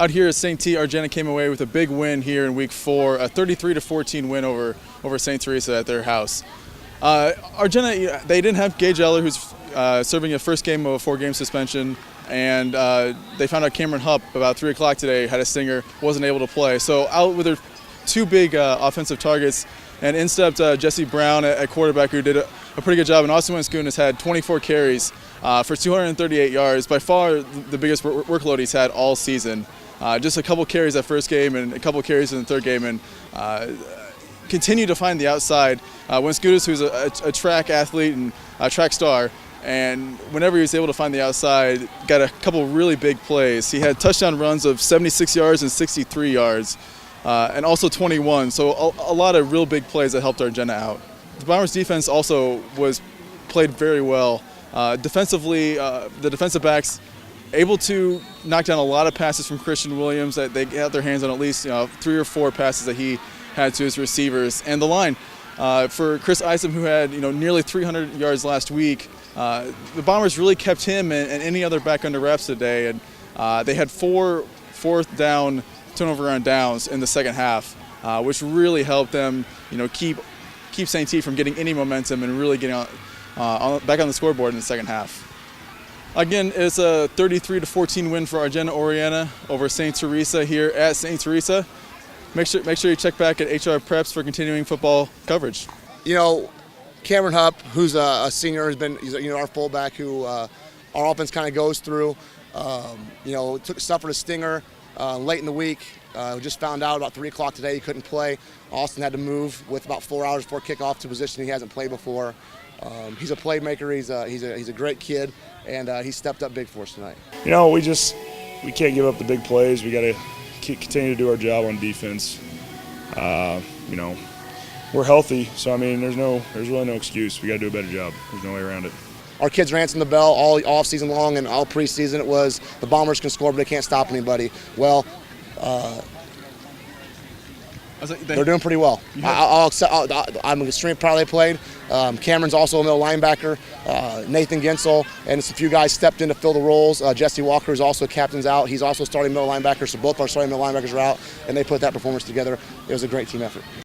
out here at St. T, Argenta came away with a big win here in Week 4, a 33-14 win over St. Teresa at their house. Argenta, they didn't have Gage Eller, who's serving a first game of a 4-game suspension, and they found out Cameron Hupp about 3 o'clock today had a stinger, wasn't able to play. So out with their 2 big offensive targets, and in stepped Jesse Brown at quarterback, who did a pretty good job. And Austin Winscoon has had 24 carries for 238 yards, by far the biggest workload he's had all season. Just a couple carries that first game and a couple carries in the third game, and continue to find the outside. Winscoon, who's a track athlete and a track star, and whenever he was able to find the outside, got a couple really big plays. He had touchdown runs of 76 yards and 63 yards. And also 21, so a lot of real big plays that helped Argenta out. The Bombers' defense also played very well. Defensively, the defensive backs able to knock down a lot of passes from Christian Williams. That they got their hands on at least 3 or 4 passes that he had to his receivers. And the line for Chris Isom, who had nearly 300 yards last week. The Bombers really kept him and any other back under wraps today, and they had 4 fourth down turnover on downs in the second half, which really helped them, keep St. T from getting any momentum and really getting back on the scoreboard in the second half. Again, it's a 33-14 win for Argenta Oriana over St. Teresa here at St. Teresa. Make sure you check back at HR Preps for continuing football coverage. Cameron Hupp, who's a senior, he's our fullback who our offense kind of goes through. Suffered a stinger late in the week. We just found out about 3 o'clock today he couldn't play. Austin had to move with about 4 hours before kickoff to a position he hasn't played before. He's a playmaker. He's a great kid, and he stepped up big for us tonight. We can't give up the big plays. We got to continue to do our job on defense. We're healthy, so there's really no excuse. We got to do a better job. There's no way around it. Our kids ran the bell all off season long and all preseason. It was the Bombers can score, but they can't stop anybody. Well, they're doing pretty well. I'm extremely proud they played. Cameron's also a middle linebacker. Nathan Gensel and a few guys stepped in to fill the roles. Jesse Walker is also captain's out. He's also starting middle linebacker, so both our starting middle linebackers are out, and they put that performance together. It was a great team effort.